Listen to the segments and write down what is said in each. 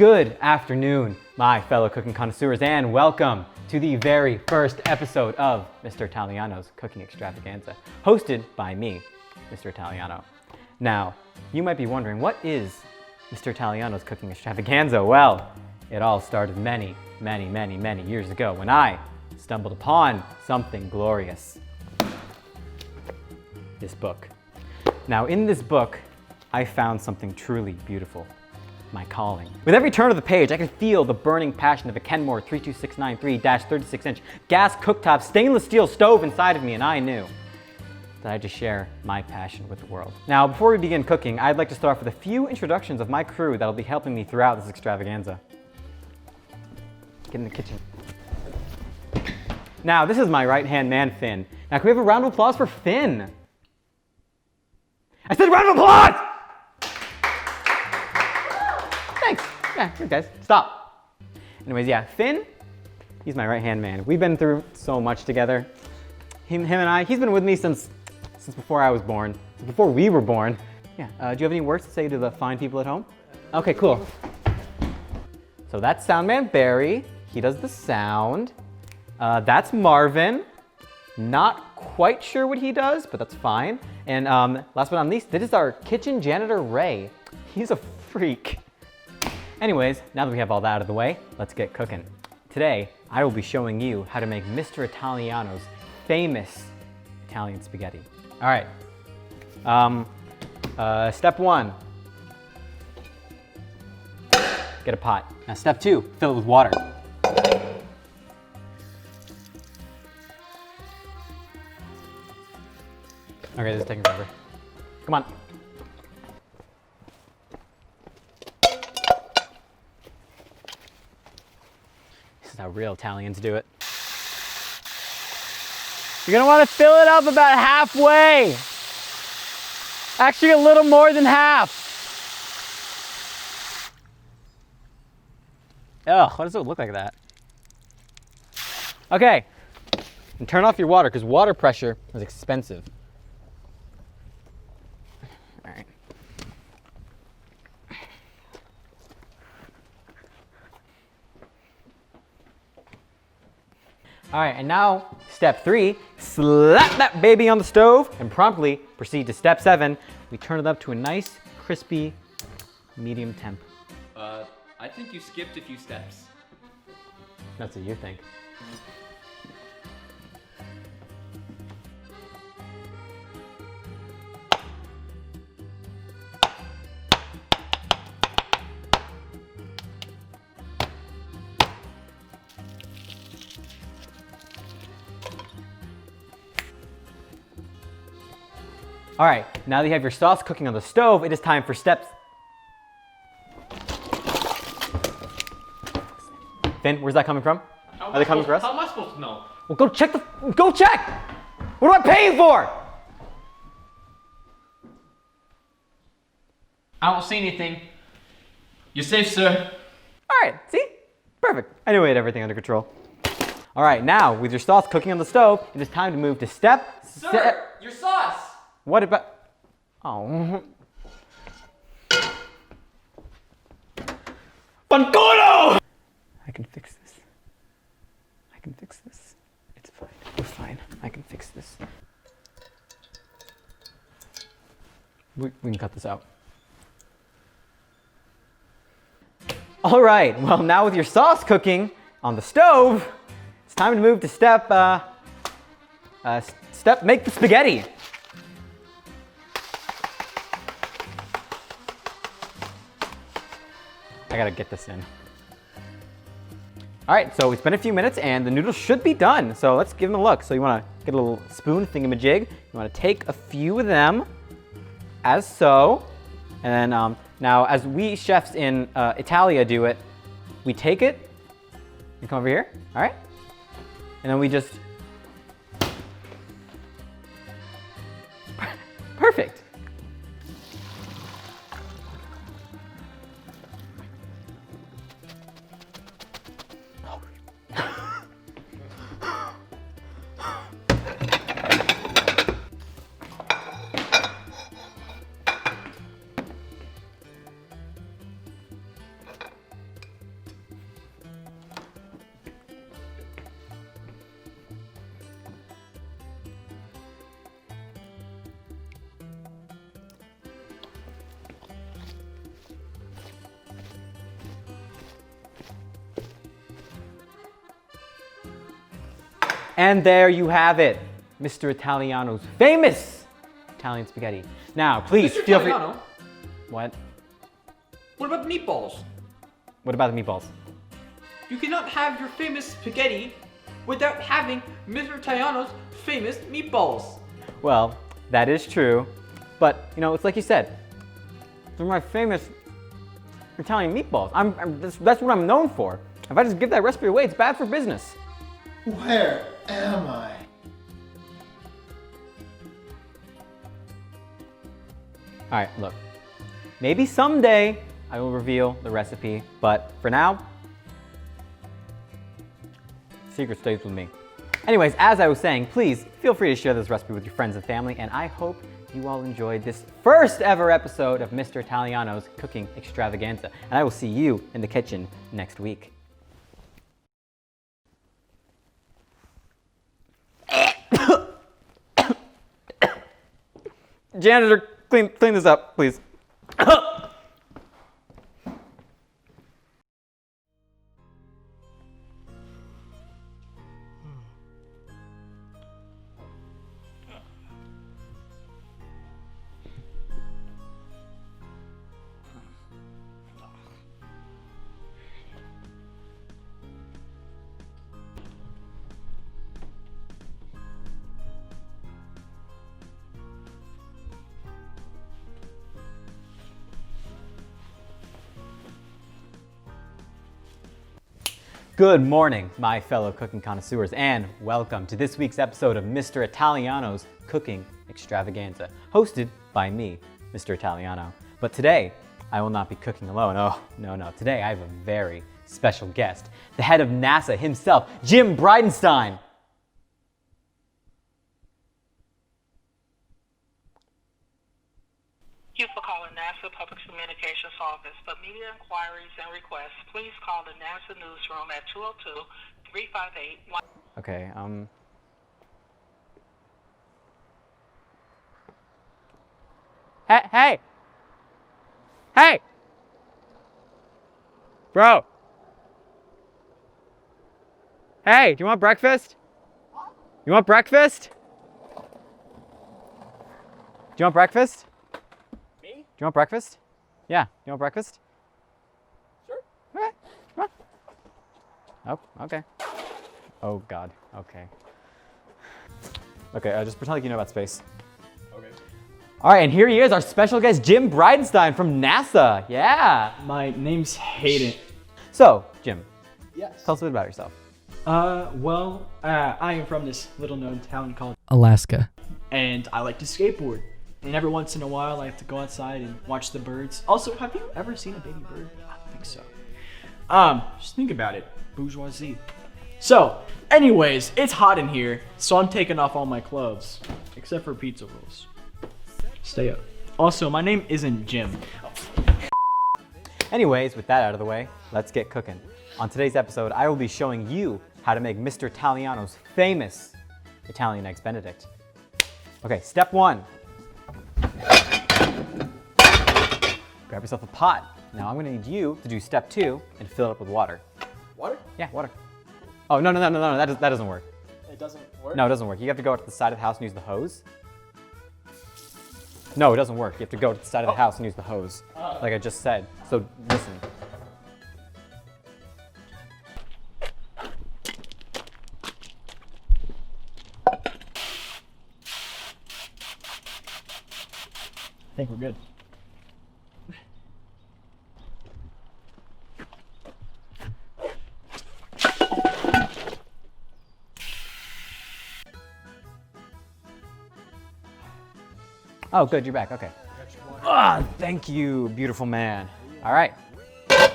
Good afternoon, my fellow cooking connoisseurs, and welcome to the very first episode of Mr. Italiano's Cooking Extravaganza, hosted by me, Mr. Italiano. Now, you might be wondering, what is Mr. Italiano's Cooking Extravaganza? Well, it all started many years ago when I stumbled upon something glorious. This book. Now, in this book, I found something truly beautiful. My calling. With every turn of the page, I can feel the burning passion of a Kenmore 32693-36-inch gas cooktop stainless steel stove inside of me, and I knew that I'd just share my passion with the world. Now, before we begin cooking, I'd like to start off with a few introductions of my crew that'll be helping me throughout this extravaganza. Get in the kitchen. Now, this is my right-hand man, Finn. Now, can we have a round of applause for Finn? I said round of applause! Thanks. Yeah, good guys. Stop. Anyways, yeah, Finn, he's my right-hand man. We've been through so much together. Him and I, he's been with me since before I was born, before we were born. Yeah, do you have any words to say to the fine people at home? Okay, cool. So that's Soundman Barry. He does the sound. That's Marvin. Not quite sure what he does, but that's fine. And last but not least, this is our kitchen janitor, Ray. He's a freak. Anyways, now that we have all that out of the way, let's get cooking. Today, I will be showing you how to make Mr. Italiano's famous Italian spaghetti. All right, step one, get a pot. Now step two, fill it with water. Okay, this is taking forever. Come on. This is how real Italians do it. You're gonna wanna fill it up about halfway. Actually, a little more than half. Ugh, why does it look like that? Okay, and turn off your water because water pressure is expensive. All right. All right, and now step three, slap that baby on the stove and promptly proceed to step seven. We turn it up to a nice, crispy, medium temp. I think you skipped a few steps. That's what you think. All right, now that you have your sauce cooking on the stove, it is time for steps. Finn, where's that coming from? Are they coming for us? How am I supposed to know? Well, go check. What am I paying for? I don't see anything. You're safe, sir. All right, see? Perfect. I knew we had everything under control. All right, now with your sauce cooking on the stove, it is time to move to step. Sir, your sauce. What about? Oh. Panculo! I can fix this. I can fix this. It's fine. We're fine. I can fix this. We can cut this out. All right. Well, now with your sauce cooking on the stove, it's time to move to step make the spaghetti. I gotta get this in. All right, so it's been a few minutes and the noodles should be done. So let's give them a look. So you wanna get a little spoon thingamajig. You wanna take a few of them, as so. And then now, as we chefs in Italia do it, we take it, you come over here, all right? And then we just, perfect. And there you have it, Mr. Italiano's famous Italian spaghetti. Now, please Mr. feel free. Italiano, What? what about meatballs? What about the meatballs? You cannot have your famous spaghetti without having Mr. Italiano's famous meatballs. Well, that is true, but you know, it's like you said. They're my famous Italian meatballs. That's what I'm known for. If I just give that recipe away, it's bad for business. Where am I? All right, look. Maybe someday I will reveal the recipe, but for now, secret stays with me. Anyways, as I was saying, please feel free to share this recipe with your friends and family, and I hope you all enjoyed this first ever episode of Mr. Italiano's Cooking Extravaganza, and I will see you in the kitchen next week. Janitor, clean this up, please. Good morning, my fellow cooking connoisseurs, and welcome to this week's episode of Mr. Italiano's Cooking Extravaganza, hosted by me, Mr. Italiano. But today, I will not be cooking alone. Oh, no. Today, I have a very special guest, the head of NASA himself, Jim Bridenstine. Thank you for calling NASA Public Communications Office. For media inquiries and requests, please call the NASA newsroom at 202-358-1. Okay, Hey! Bro! Hey, do you want breakfast? You want breakfast? Do you want breakfast? Me? Do you want breakfast? Yeah, you want breakfast? Sure. Okay, come on. Oh, okay. Oh God, okay. Okay, just pretend like you know about space. Okay. All right, and here he is, our special guest, Jim Bridenstine from NASA. Yeah. My name's Hayden. So, Jim, Yes. tell us a bit about yourself. I am from this little known town called Alaska. And I like to skateboard. And every once in a while, I have to go outside and watch the birds. Also, have you ever seen a baby bird? I don't think so. Just think about it. Bourgeoisie. So, anyways, it's hot in here, so I'm taking off all my clothes. Except for pizza rolls. Stay up. Also, my name isn't Jim. Anyways, with that out of the way, let's get cooking. On today's episode, I will be showing you how to make Mr. Italiano's famous Italian Eggs Benedict. Okay, step one. Grab yourself a pot. Now I'm gonna need you to do step two and fill it up with water. Water? Yeah, water. Oh, no, that doesn't work. It doesn't work? No, it doesn't work. You have to go to the side of the house and use the hose. No, it doesn't work. You have to go to the side of the house and use the hose, like I just said. So listen. I think we're good. Oh, good, you're back. Okay. Ah, thank you, beautiful man. All right.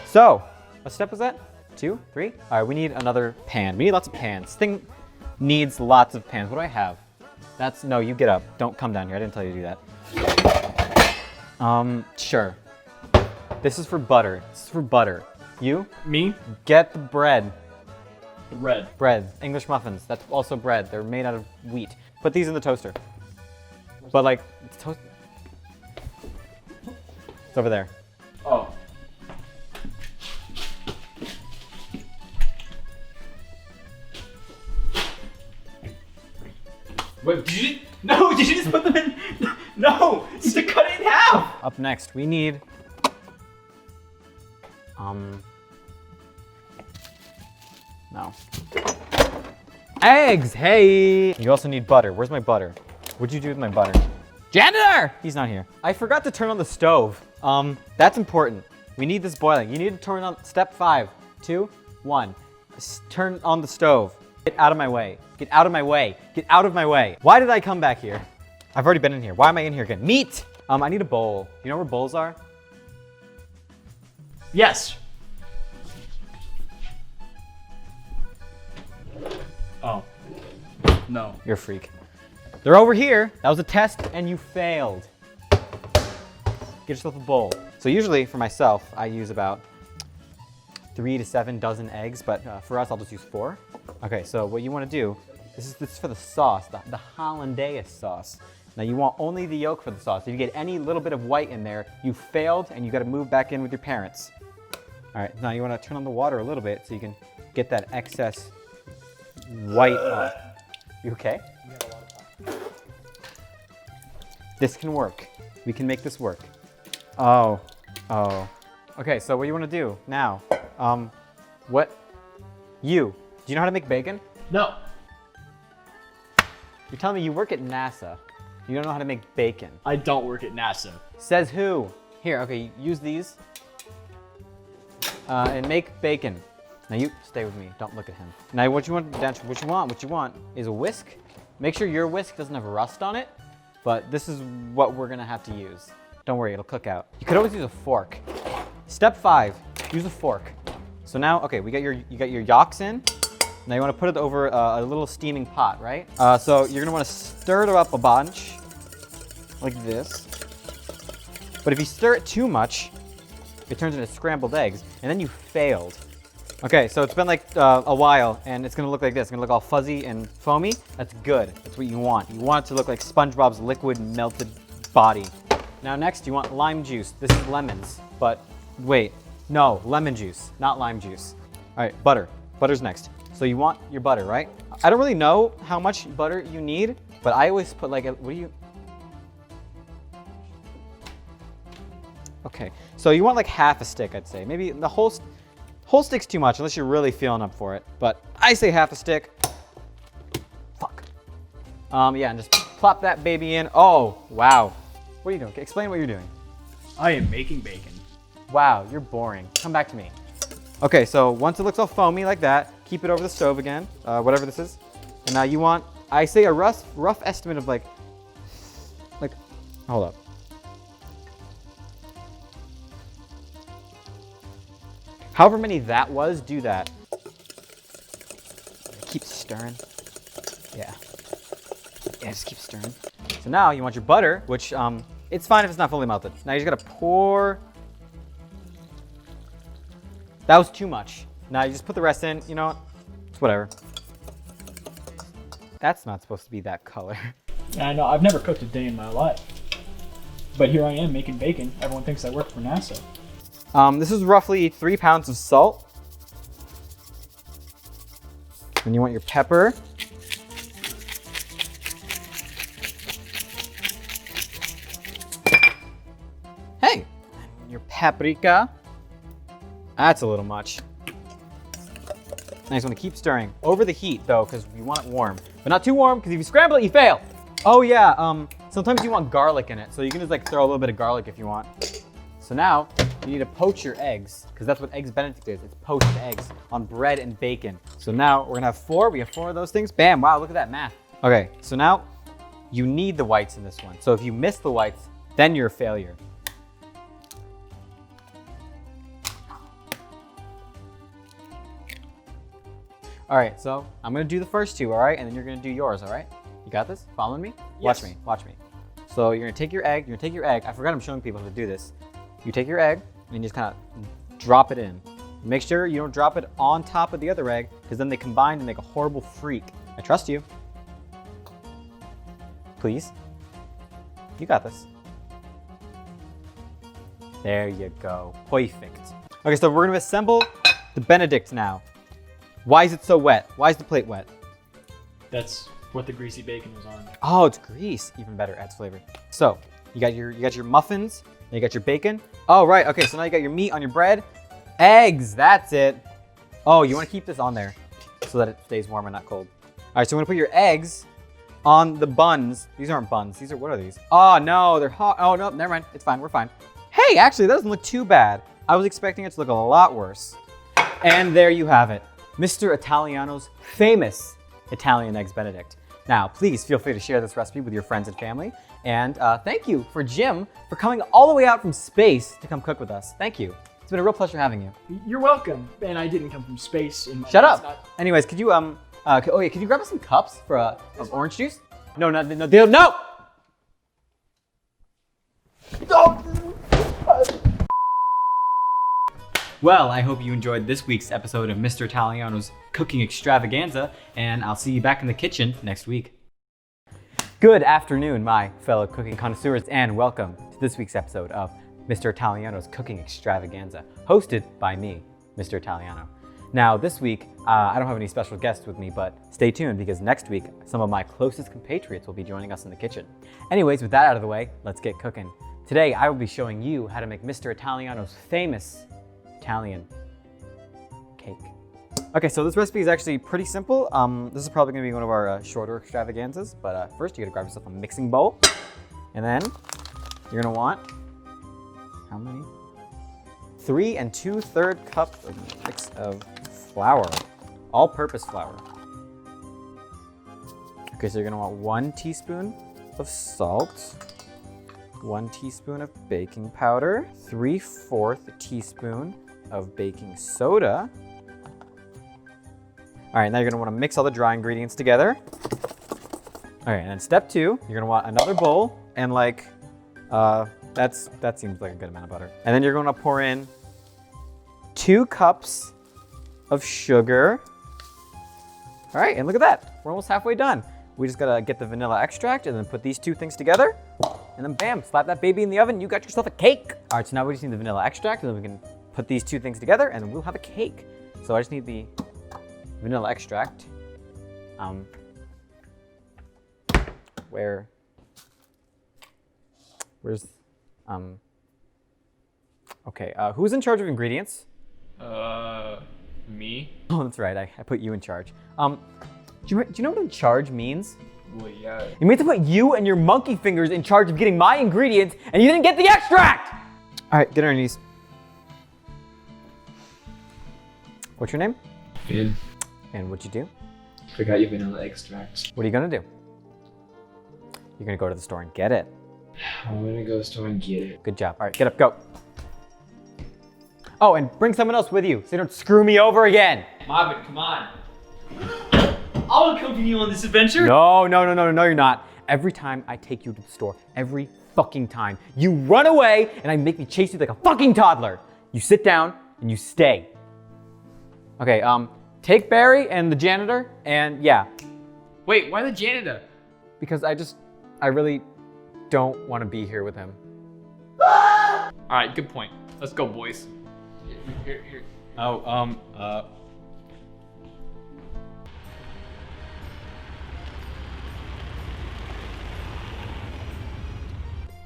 So, what step was that? 2, 3? All right, we need another pan. We need lots of pans. This thing needs lots of pans. What do I have? No, you get up. Don't come down here. I didn't tell you to do that. Sure. This is for butter. This is for butter. You? Me? Get the bread. Red. Bread. English muffins. That's also bread. They're made out of wheat. Put these in the toaster. But like, it's over there. Oh. Wait, no, did you just put them in? No, you have to cut it in half. Up next, we need, no. Eggs, hey! You also need butter. Where's my butter? What'd you do with my butter? Janitor! He's not here. I forgot to turn on the stove. That's important. We need this boiling. You need to turn on step 5, 2, 1. Turn on the stove. Get out of my way. Get out of my way. Get out of my way. Why did I come back here? I've already been in here. Why am I in here again? Meat! I need a bowl. You know where bowls are? Yes. Oh. No. You're a freak. They're over here. That was a test and you failed. Get yourself a bowl. So usually for myself, I use about 3 to 7 dozen eggs, but for us, I'll just use 4. Okay, so what you want to do, this is for the sauce, the hollandaise sauce. Now you want only the yolk for the sauce. If you get any little bit of white in there, you failed and you got to move back in with your parents. All right, now you want to turn on the water a little bit so you can get that excess white off. You okay? This can work. We can make this work. Oh. Okay, so what you want to do now? Do you know how to make bacon? No. You're telling me you work at NASA. You don't know how to make bacon. I don't work at NASA. Says who? Here, okay, use these. And make bacon. Now you stay with me, don't look at him. Now what you want is a whisk. Make sure your whisk doesn't have rust on it, but this is what we're gonna have to use. Don't worry, it'll cook out. You could always use a fork. Step 5, use a fork. So now, okay, you got your yolks in. Now you want to put it over a little steaming pot, right? So you're gonna want to stir it up a bunch, like this. But if you stir it too much, it turns into scrambled eggs, and then you failed. Okay, so it's been like a while, and it's gonna look like this. It's gonna look all fuzzy and foamy. That's good. That's what you want. You want it to look like SpongeBob's liquid melted body. Now next, you want lime juice. This is lemons, but wait, no, lemon juice, not lime juice. All right, butter. Butter's next. So you want your butter, right? I don't really know how much butter you need, but I always put like Okay, so you want like half a stick, I'd say. Maybe the whole stick's too much unless you're really feeling up for it. But I say half a stick. Fuck. Yeah, and just plop that baby in. Oh, wow. What are you doing? Explain what you're doing. I am making bacon. Wow, you're boring. Come back to me. Okay, so once it looks all foamy like that, keep it over the stove again, whatever this is. And now you want, I say a rough estimate of like, hold up. However many that was, do that. Keep stirring. Yeah, just keep stirring. So now you want your butter, which it's fine if it's not fully melted. Now you just gotta pour. That was too much. Now you just put the rest in, you know what? It's whatever. That's not supposed to be that color. Yeah, I know, I've never cooked a day in my life. But here I am making bacon. Everyone thinks I work for NASA. This is roughly 3 pounds of salt. Then you want your pepper. Hey, your paprika. That's a little much. Now you just want to keep stirring. Over the heat though, because you want it warm. But not too warm, because if you scramble it, you fail. Oh yeah, sometimes you want garlic in it. So you can just like throw a little bit of garlic if you want. So now, you need to poach your eggs, because that's what Eggs Benedict is. It's poached eggs on bread and bacon. So now we're gonna have 4. We have 4 of those things. Bam, wow, look at that math. Okay, so now you need the whites in this one. So if you miss the whites, then you're a failure. All right, so I'm gonna do the first 2, all right? And then you're gonna do yours, all right? You got this? Following me? Yes. Watch me. So you're gonna take your egg, I forgot I'm showing people how to do this. You take your egg and you just kind of drop it in. Make sure you don't drop it on top of the other egg, because then they combine to make a horrible freak. I trust you. Please. You got this. There you go. Perfect. Okay, so we're gonna assemble the Benedict now. Why is it so wet? Why is the plate wet? That's what the greasy bacon was on. Oh, it's grease. Even better, adds flavor. So, you got your muffins, and you got your bacon. Oh, right, okay, so now you got your meat on your bread. Eggs, that's it. Oh, you want to keep this on there so that it stays warm and not cold. All right, so I'm gonna put your eggs on the buns. These aren't buns, what are these? Oh no, they're hot. Oh no, never mind, it's fine, we're fine. Hey, actually, that doesn't look too bad. I was expecting it to look a lot worse. And there you have it, Mr. Italiano's famous Italian Eggs Benedict. Now, please feel free to share this recipe with your friends and family. And thank you for Jim for coming all the way out from space to come cook with us. Thank you. It's been a real pleasure having you. You're welcome. And I didn't come from space. Shut up. Anyways, could you could you grab us some cups for orange juice? No. Well, I hope you enjoyed this week's episode of Mr. Italiano's Cooking Extravaganza, and I'll see you back in the kitchen next week. Good afternoon, my fellow cooking connoisseurs, and welcome to this week's episode of Mr. Italiano's Cooking Extravaganza, hosted by me, Mr. Italiano. Now, this week, I don't have any special guests with me, but stay tuned because next week, some of my closest compatriots will be joining us in the kitchen. Anyways, with that out of the way, let's get cooking. Today, I will be showing you how to make Mr. Italiano's famous Italian cake. Okay, so this recipe is actually pretty simple. This is probably gonna be one of our shorter extravaganzas, but first you gotta grab yourself a mixing bowl, and then you're gonna want, how many? 3 2/3 cups of mix of flour, all-purpose flour. Okay, so you're gonna want 1 teaspoon of salt, 1 teaspoon of baking powder, 3/4 teaspoon of baking soda. All right, now you're gonna wanna mix all the dry ingredients together. All right, and then step 2, you're gonna want another bowl and that seems like a good amount of butter. And then you're gonna pour in 2 cups of sugar. All right, and look at that, we're almost halfway done. We just gotta get the vanilla extract and then put these 2 things together. And then bam, slap that baby in the oven, you got yourself a cake. All right, so now we just need the vanilla extract and then we can put these 2 things together and then we'll have a cake. So I just need the vanilla extract. Okay, who's in charge of ingredients? Me? Oh, that's right, I put you in charge. Do you know what in charge means? Well, yeah. It means to put you and your monkey fingers in charge of getting my ingredients and you didn't get the extract! All right, get on your knees. What's your name? Finn. And what'd you do? Forgot your vanilla extract. What are you gonna do? You're gonna go to the store and get it. I'm gonna go to the store and get it. Good job. All right, get up, go. Oh, and bring someone else with you so you don't screw me over again. Marvin, come on. I'll accompany you on this adventure. No, you're not. Every time I take you to the store, every fucking time, you run away and I make me chase you like a fucking toddler. You sit down and you stay. Okay, take Barry and the janitor and yeah. Wait, why the janitor? Because I really don't want to be here with him. Alright, good point. Let's go, boys. Here.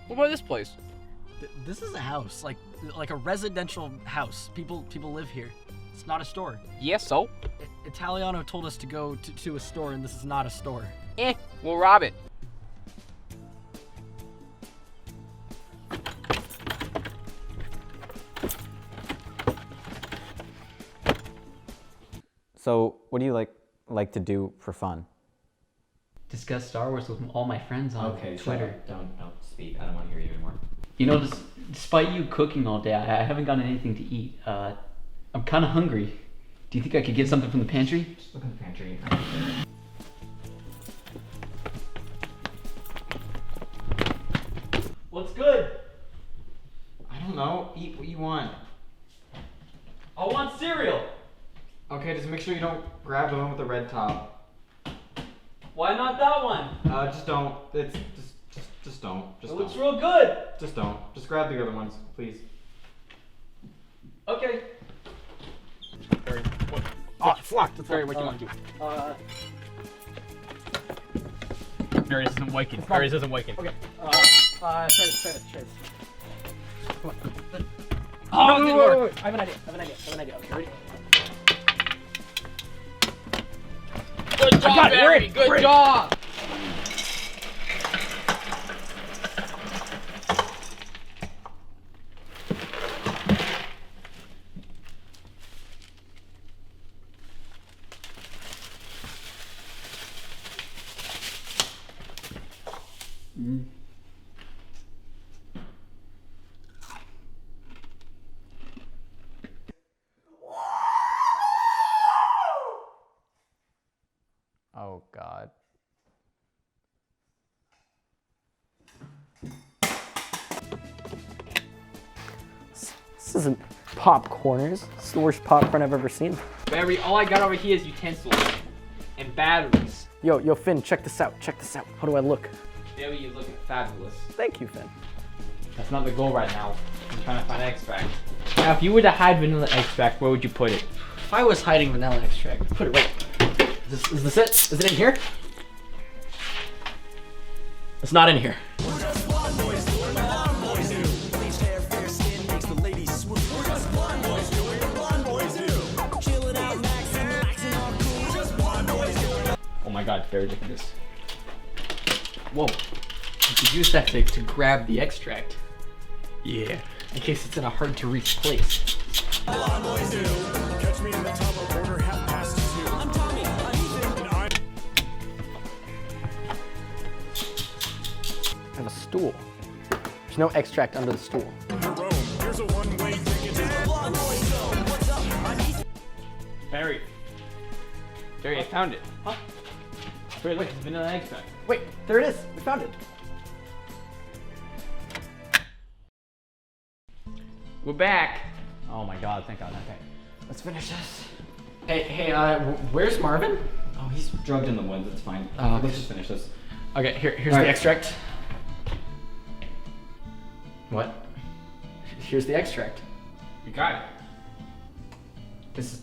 What about this place? This is a house, like a residential house. People live here. It's not a store. Yeah, so? Italiano told us to go to a store, and this is not a store. We'll rob it. So, what do you like to do for fun? Discuss Star Wars with all my friends on Twitter. Don't speak. I don't want to hear you anymore. You know, despite you cooking all day, I haven't gotten anything to eat. I'm kind of hungry. Do you think I could get something from the pantry? Just look in the pantry. What's good? I don't know. Eat what you want. I want cereal. Okay, just make sure you don't grab the one with the red top. Why not that one? Just don't. It's just don't. Just It don't. looks real good. Just don't. Just grab the other ones, please. Okay. Oh, fuck! That's Barry, what do you want to do? Barry, this isn't working. Barry, this isn't working. Okay. Try this. Come on. Oh, No, it didn't work. wait. I have an idea. Okay, ready? Good job, got it. Barry. Good job. Oh God. This isn't popcorners. This is the worst popcorn I've ever seen. Barry, all I got over here is utensils and batteries. Yo, Finn, check this out. How do I look? Barry, you're looking fabulous. Thank you, Finn. That's not the goal right now. I'm trying to find extract. Now, if you were to hide vanilla extract, where would you put it? If I was hiding vanilla extract, I'd put it right. Is this it? Is it in here? It's not in here. Oh my God, Barry, look at this. Whoa. You could use that to grab the extract. Yeah. In case it's in a hard to reach place. I have a stool. There's no extract under the stool. Barry. Barry, I found it. Huh? Barry, look, it's vanilla extract. Wait, there it is. We found it. We're back. Oh my God, thank God. Okay, let's finish this. Hey, where's Marvin? Oh, he's drugged in the woods. It's fine. Oh, okay. Let's just finish this. Okay, here's All the right. extract. What? Here's the extract. We got it. This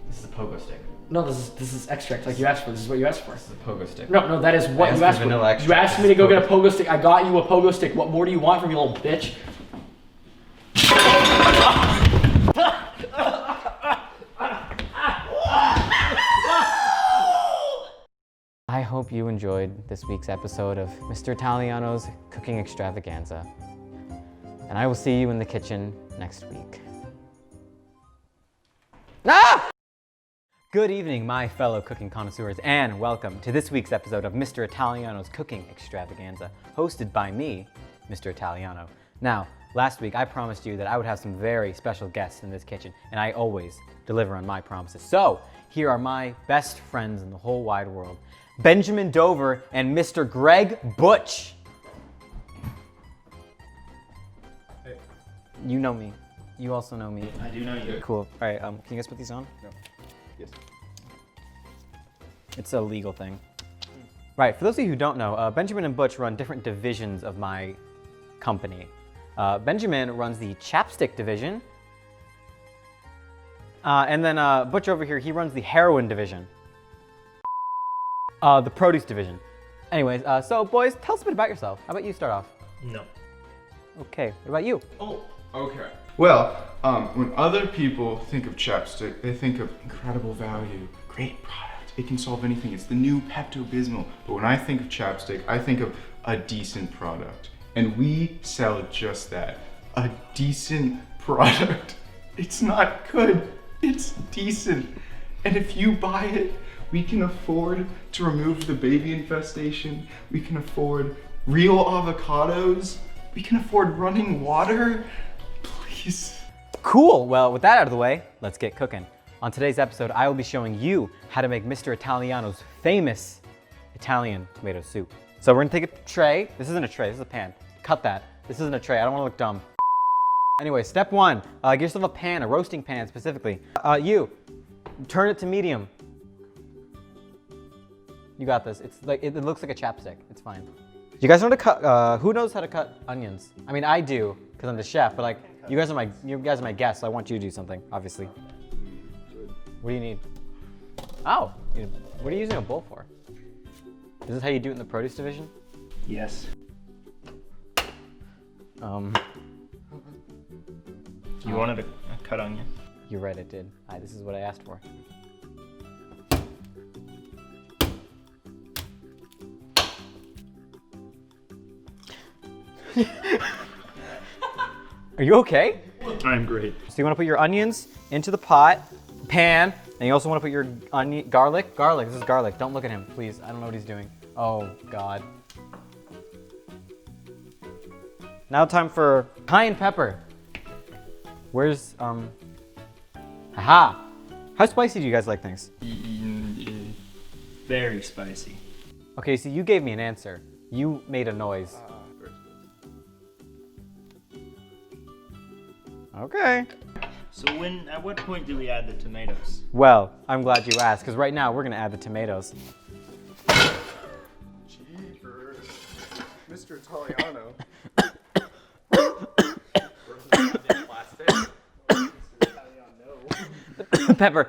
is a pogo stick. No, this is extract like you asked for. This is what you asked for. This is a pogo stick. No, that is what I you asked asked for for. vanilla You extract. asked me to go get a pogo stick. I got you a pogo stick. What more do you want from me, little bitch? I hope you enjoyed this week's episode of Mr. Italiano's Cooking Extravaganza. And I will see you in the kitchen next week. Ah! Good evening, my fellow cooking connoisseurs, and welcome to this week's episode of Mr. Italiano's Cooking Extravaganza, hosted by me, Mr. Italiano. Now, last week I promised you that I would have some very special guests in this kitchen, and I always deliver on my promises. So, here are my best friends in the whole wide world, Benjamin Dover and Mr. Greg Butch. Hey. You know me. You also know me. I do know you. Cool. All right, can you guys put these on? No. Yes. It's a legal thing. Right, for those of you who don't know, Benjamin and Butch run different divisions of my company. Benjamin runs the chapstick division. And then Butch over here, he runs the heroin division. The produce division. Anyways, so boys, tell us a bit about yourself. How about you start off? No. Okay, what about you? Oh, okay. Well, when other people think of chapstick, they think of incredible value, great product. It can solve anything. It's the new Pepto-Bismol. But when I think of chapstick, I think of a decent product. And we sell just that. A decent product. It's not good. It's decent. And if you buy it, we can afford to remove the baby infestation. We can afford real avocados. We can afford running water. Please. Cool, well with that out of the way, let's get cooking. On today's episode, I will be showing you how to make Mr. Italiano's famous Italian tomato soup. So we're gonna take a tray. This isn't a tray, this is a pan. Cut that. This isn't a tray, I don't wanna look dumb. Anyway, step one, get yourself a pan, a roasting pan specifically. You, turn it to medium. You got this. It's like, it looks like a chapstick, it's fine. You guys know how to cut, who knows how to cut onions? I mean, I do, because I'm the chef, but like, you guys are my guests, so I want you to do something, obviously. What do you need? Oh, what are you using a bowl for? Is this how you do it in the produce division? Yes. You wanted a cut onion. You're right, I did. This is what I asked for. Are you okay? I'm great. So you want to put your onions into the pot, pan, and you also want to put your garlic. Garlic, this is garlic. Don't look at him, please. I don't know what he's doing. Oh, God. Now time for cayenne pepper. Where's, aha! How spicy do you guys like things? Very spicy. Okay, so you gave me an answer. You made a noise. Okay. So at what point do we add the tomatoes? Well, I'm glad you asked, because right now we're gonna add the tomatoes. Jeepers. Mr. Italiano. Pepper.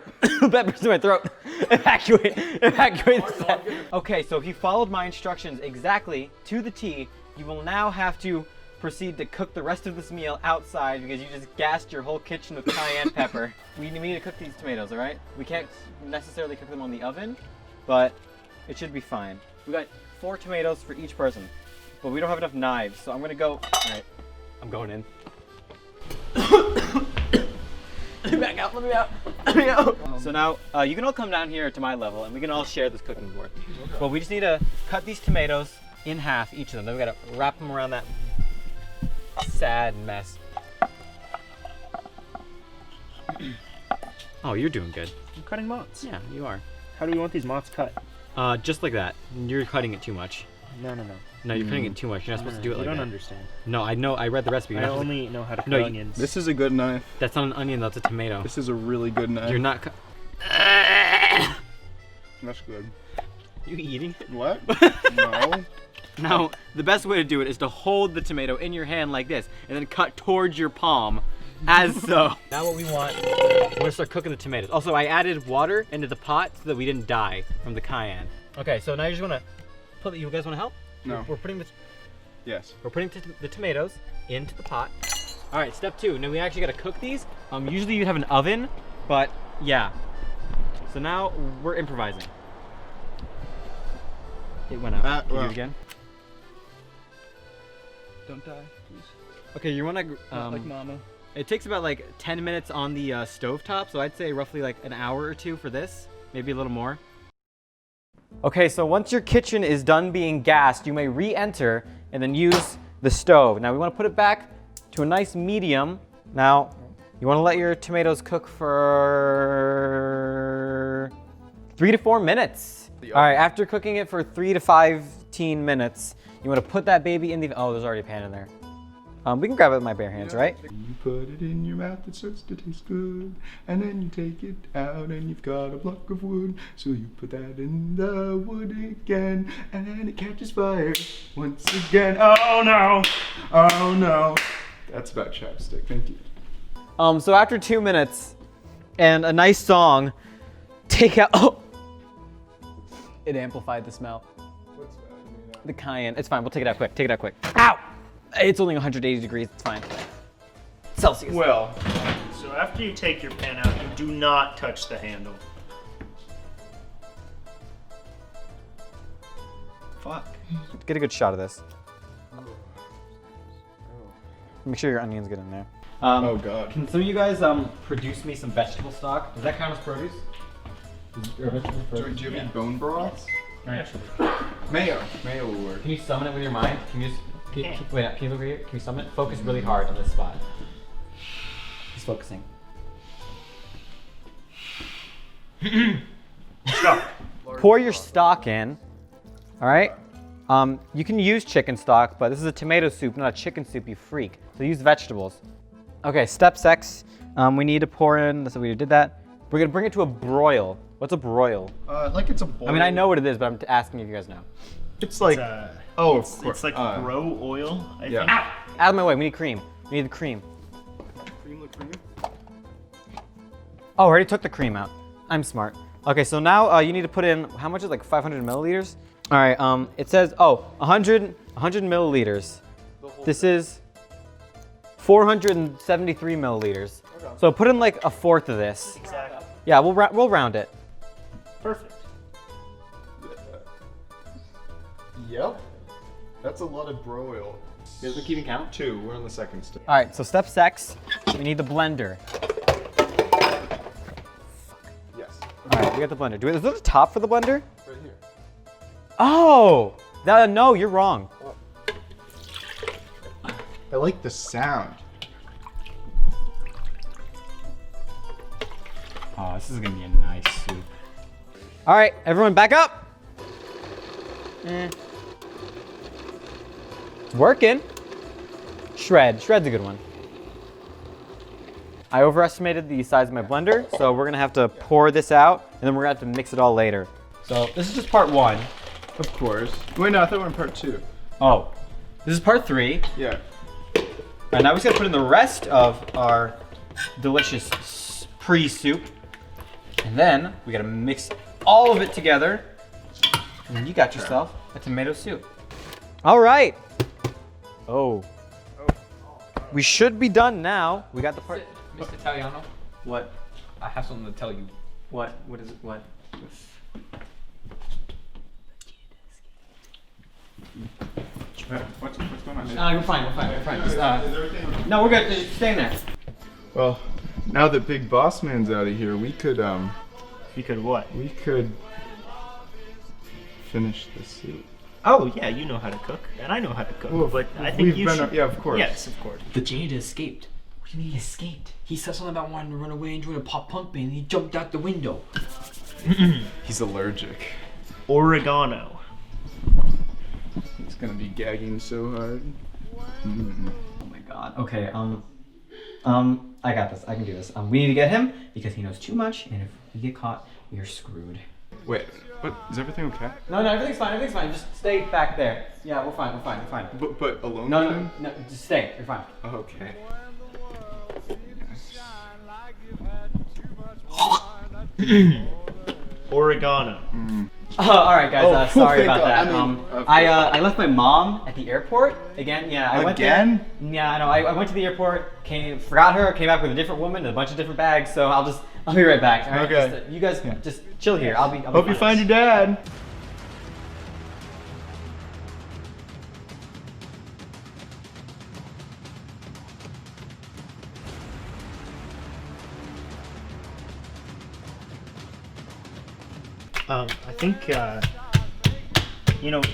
Pepper's in my throat. Evacuate. Evacuate the set. Okay, so if you followed my instructions exactly to the T, you will now have to proceed to cook the rest of this meal outside because you just gassed your whole kitchen with cayenne pepper. We need to cook these tomatoes, all right? We can't necessarily cook them on the oven, but it should be fine. We got 4 tomatoes for each person, but we don't have enough knives, so I'm gonna go. All right, I'm going in. Let me back out. Let me out. Let me out. So now you can all come down here to my level, and we can all share this cooking board. Well, we just need to cut these tomatoes in half, each of them. Then we gotta wrap them around that sad mess. Oh, you're doing good. I'm cutting mott's. Yeah, you are. How do we want these mott's cut? Just like that. You're cutting it too much. No. No, you're cutting it too much. You're not supposed to do it like that. You don't that. understand. No, I know. I read the recipe. You're I not supposed only know how to cut No, onions. This is a good knife. That's not an onion. That's a tomato. This is a really good knife. You're not. That's good. You eating it? What? No. Now, the best way to do it is to hold the tomato in your hand like this, and then cut towards your palm, as so. Now what we want, we're gonna start cooking the tomatoes. Also, I added water into the pot so that we didn't die from the cayenne. Okay, so now you just wanna put. You guys wanna help? No. We're putting the. Yes. We're putting the tomatoes into the pot. All right, step 2. Now we actually gotta cook these. Usually you'd have an oven, but yeah. So now we're improvising. It went out. Can you do it again? Don't die, please. Okay, you wanna. like mama. It takes about like 10 minutes on the stovetop, so I'd say roughly like an hour or 2 for this, maybe a little more. Okay, so once your kitchen is done being gassed, you may re-enter and then use the stove. Now we want to put it back to a nice medium. Now, you want to let your tomatoes cook for 3 to 4 minutes. All right, after cooking it for 3 to 15 minutes, you want to put that baby in the, oh, there's already a pan in there. We can grab it with my bare hands, right? You put it in your mouth, it starts to taste good. And then you take it out and you've got a block of wood. So you put that in the wood again. And then it catches fire once again. Oh no! Oh no! That's about chapstick, thank you. So after 2 minutes and a nice song, take out, oh! It amplified the smell. What's that? The cayenne, it's fine, we'll take it out quick, take it out quick. Ow! It's only 180 degrees, it's fine. Celsius. Well, so after you take your pan out, you do not touch the handle. Fuck. Get a good shot of this. Make sure your onions get in there. Oh god. Can some of you guys produce me some vegetable stock? Does that count as produce? Do you have any bone broth? Alright. Mayo. Mayo will work. Can you summon it with your mind? Can you just, wait, can you look over here? Can you summon it? Focus really hard on this spot. He's focusing. Pour your stock in. All right. You can use chicken stock, but this is a tomato soup, not a chicken soup, you freak. So use vegetables. Okay, step 6. We need to pour in, so we did that. We're gonna bring it to a broil. What's a broil? Like it's a boil. I mean, I know what it is, but I'm asking if you guys know. It's like, oh, of course. It's like bro oil, I think. Out of my way, we need cream. We need the cream. Cream, look cream. Oh, I already took the cream out. I'm smart. Okay, so now you need to put in, how much is it, like 500 milliliters? All right, it says, 100 milliliters. This is 473 milliliters. Okay. So put in like a fourth of this. Exactly. Yeah, we'll round it. Perfect. Yep. That's a lot of bro oil. You guys been keeping count? 2. We're on the second step. All right, so step 6, we need the blender. Yes. All right, we got the blender. Is there a top for the blender? Right here. Oh, no, you're wrong. I like the sound. Oh, this is gonna be a nice soup. All right, everyone back up. It's working. Shred's a good one. I overestimated the size of my blender, so we're gonna have to pour this out, and then we're gonna have to mix it all later. So this is just part 1. Of course. Wait, no, I thought we were in part 2. Oh, this is part 3. Yeah. All right, now we just gotta put in the rest of our delicious pre-soup. And then we gotta mix all of it together. And then you got yourself a tomato soup. All right. Oh. We should be done now. We got the part. Mr. Italiano, What? I have something to tell you. What? What is it? What? What's going on? We're fine. Just, Is everything? no, we're good. Just stay in there. Well, now that Big Boss Man's out of here, we could You could what? we could finish the soup. Oh yeah, you know how to cook, and I know how to cook. Well, but I think we've you been- should. yeah, of course. Yes, of course. The janitor escaped. What do you mean he escaped? He said something about wanting to run away and join a pop punk band and he jumped out the window. He's allergic. Oregano. He's gonna be gagging so hard. Oh my god. Okay. I got this. I can do this. We need to get him because he knows too much, and if we get caught, we are screwed. Wait, what? Is everything okay? No, everything's fine. Just stay back there. Yeah, we're fine. But alone? No, with no, him? no, just stay. You're fine. Okay. Oregano. All right, guys. Oh, Sorry thank about God. that. I mean, of I left my mom at the airport again. Yeah, I went there. Again? Yeah, I know. I went to the airport, forgot her, came back with a different woman and a bunch of different bags. So I'll be right back. All right? Okay. Just, you guys just chill here. I'll be Hope you fine. find your dad. I think,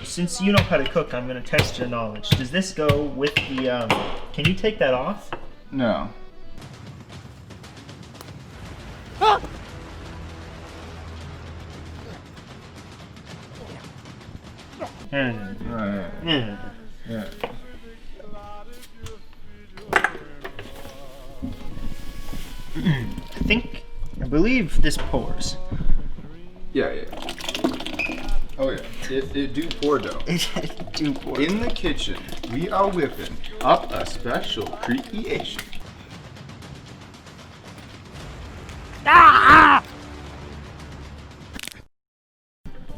since you know how to cook, I'm gonna test your knowledge. Does this go with the, can you take that off? No. Right. Yeah. Yeah. I believe this pours. Yeah. Oh yeah. It do pour dough. It do pour. In the kitchen, we are whipping up a special creation.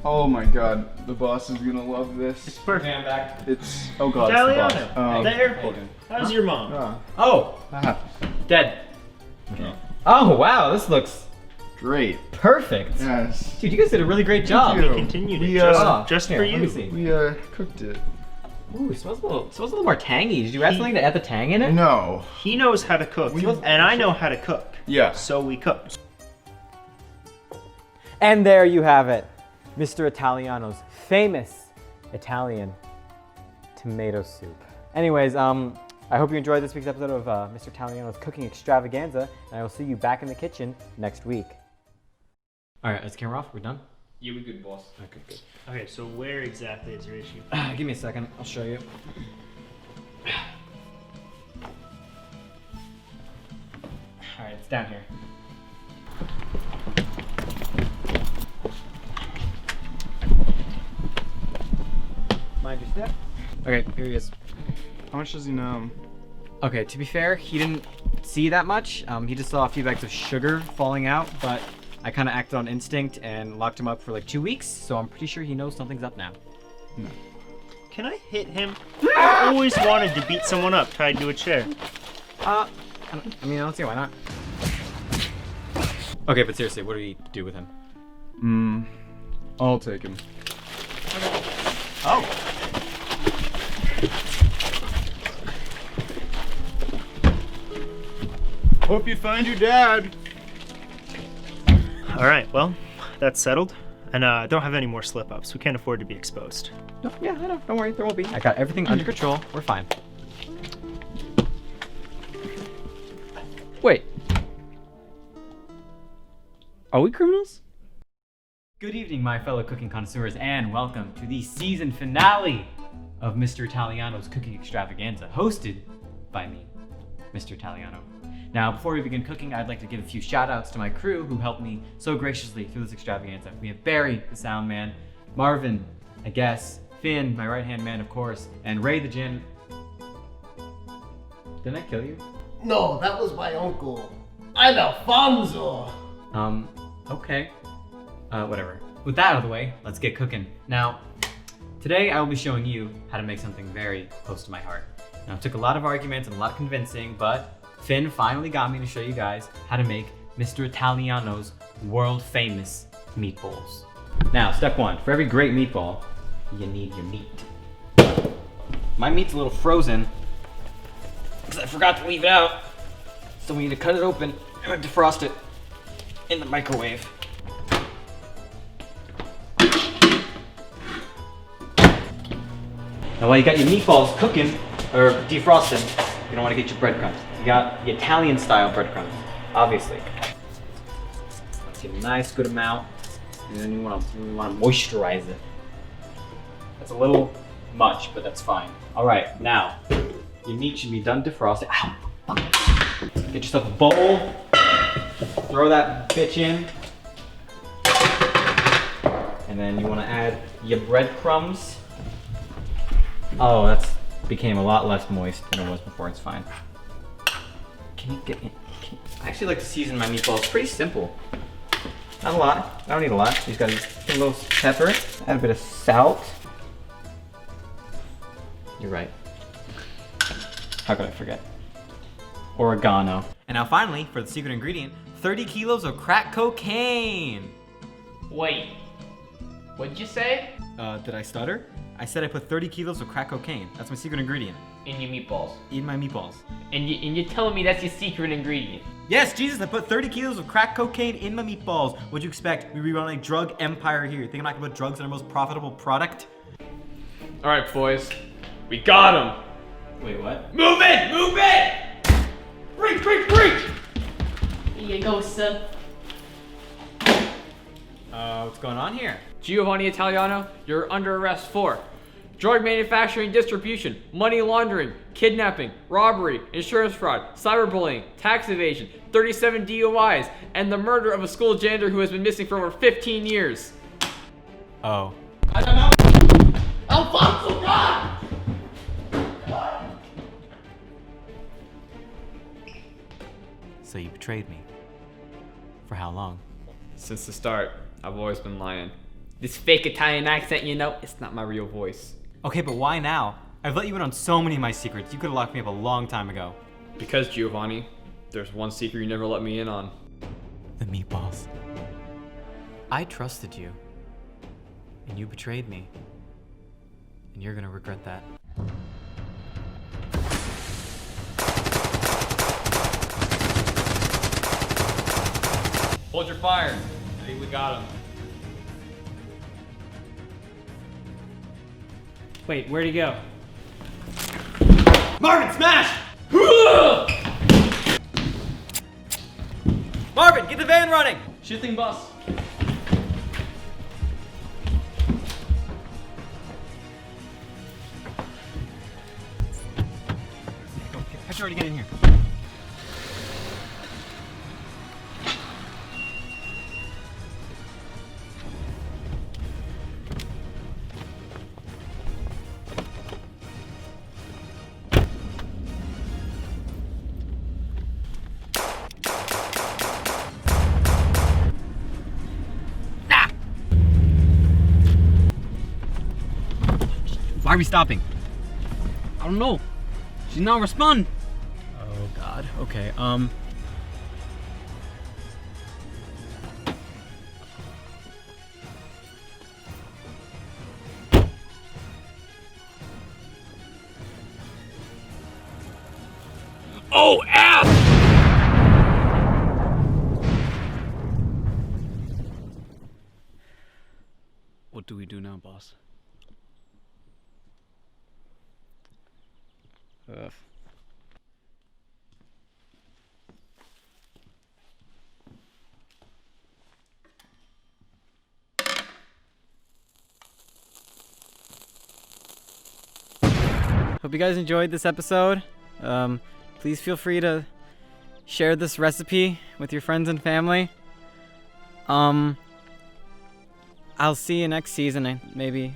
Oh my god, the boss is gonna love this. It's perfect. I'm back. It's oh god, it's the Italiano, boss. the airport. How's your mom? Oh, Ah, dead. Oh wow, this looks great. perfect. Yes. Dude, you guys did a really great job. you. Continued We, it just here, for let me you. see. We cooked it. Ooh, it smells a little more tangy. Did you add something to add the tang in it? No. He knows how to cook, and I know how to cook. Yeah. So we cook. And there you have it, Mr. Italiano's famous Italian tomato soup. Anyways, I hope you enjoyed this week's episode of Mr. Italiano's Cooking Extravaganza, and I will see you back in the kitchen next week. All right, is the camera off? We're done? Yeah, we good, boss. Okay, good. Okay, so where exactly is your issue? Give me a second, I'll show you. All right, it's down here. Mind your step. Okay, here he is. How much does he know? Okay, to be fair, he didn't see that much. He just saw a few bags of sugar falling out, but I kind of acted on instinct and locked him up for like 2 weeks, so I'm pretty sure he knows something's up now. Can I hit him? I always wanted to beat someone up tied to a chair. I don't see why not. Okay, but seriously, what do we do with him? I'll take him. Oh. Hope you find your dad. All right, well, that's settled. And I don't have any more slip-ups. We can't afford to be exposed. No, yeah, I know. Don't worry, there won't be. I got everything under control. We're fine. Wait. Are we criminals? Good evening, my fellow cooking connoisseurs, and welcome to the season finale of Mr. Italiano's Cooking Extravaganza, hosted by me, Mr. Italiano. Now, before we begin cooking, I'd like to give a few shout-outs to my crew who helped me so graciously through this extravaganza. We have Barry, the sound man, Marvin, I guess, Finn, my right-hand man, of course, and Ray the Gin. Didn't I kill you? No, that was my uncle. I'm Alfonso. Okay. Whatever. With that out of the way, let's get cooking. Now, today I will be showing you how to make something very close to my heart. Now, it took a lot of arguments and a lot of convincing, but Finn finally got me to show you guys how to make Mr. Italiano's world-famous meatballs. Now, step one, for every great meatball, you need your meat. My meat's a little frozen because I forgot to leave it out. So we need to cut it open and defrost it in the microwave. Now while you got your meatballs cooking, or defrosting, you don't want to get your breadcrumbs. You got the Italian style breadcrumbs, obviously. Get a nice good amount, and then you want to moisturize it. That's a little much, but that's fine. All right, now, your meat should be done defrosting. Ow! Get yourself a bowl, throw that bitch in, and then you want to add your breadcrumbs. Oh, that's became a lot less moist than it was before. It's fine. Can you get in? I actually like to season my meatballs. It's pretty simple. Not a lot. I don't need a lot. You just gotta get a little pepper, add a bit of salt. You're right. How could I forget? Oregano. And now finally, for the secret ingredient, 30 kilos of crack cocaine. Wait, what'd you say? Did I stutter? I said I put 30 kilos of crack cocaine. That's my secret ingredient. In your meatballs. In my meatballs. And you're telling me that's your secret ingredient? Yes, Jesus, I put 30 kilos of crack cocaine in my meatballs. What'd you expect? We run a drug empire here. You think I'm not gonna put drugs in our most profitable product? All right, boys, we got him. Wait, what? Move it, move it! Reach, reach, reach! Here you go, sir. What's going on here? Giovanni Italiano, you're under arrest for drug manufacturing, distribution, money laundering, kidnapping, robbery, insurance fraud, cyberbullying, tax evasion, 37 DUIs, and the murder of a school janitor who has been missing for over 15 years. Oh. I don't know. Alfonso, God! So you betrayed me. For how long? Since the start, I've always been lying. This fake Italian accent, you know, it's not my real voice. Okay, but why now? I've let you in on so many of my secrets. You could have locked me up a long time ago. Because, Giovanni, there's one secret you never let me in on. The meatballs. I trusted you. And you betrayed me. And you're gonna regret that. Hold your fire. I think we got him. Wait, where'd he go? Marvin, smash! Marvin, get the van running! Shifting bus. How'd you already get in here? Why are we stopping? I don't know. She's not responding. Oh God. Okay. Oh, ass! What do we do now, boss? Ugh. Hope you guys enjoyed this episode. Please feel free to share this recipe with your friends and family. I'll see you next season, maybe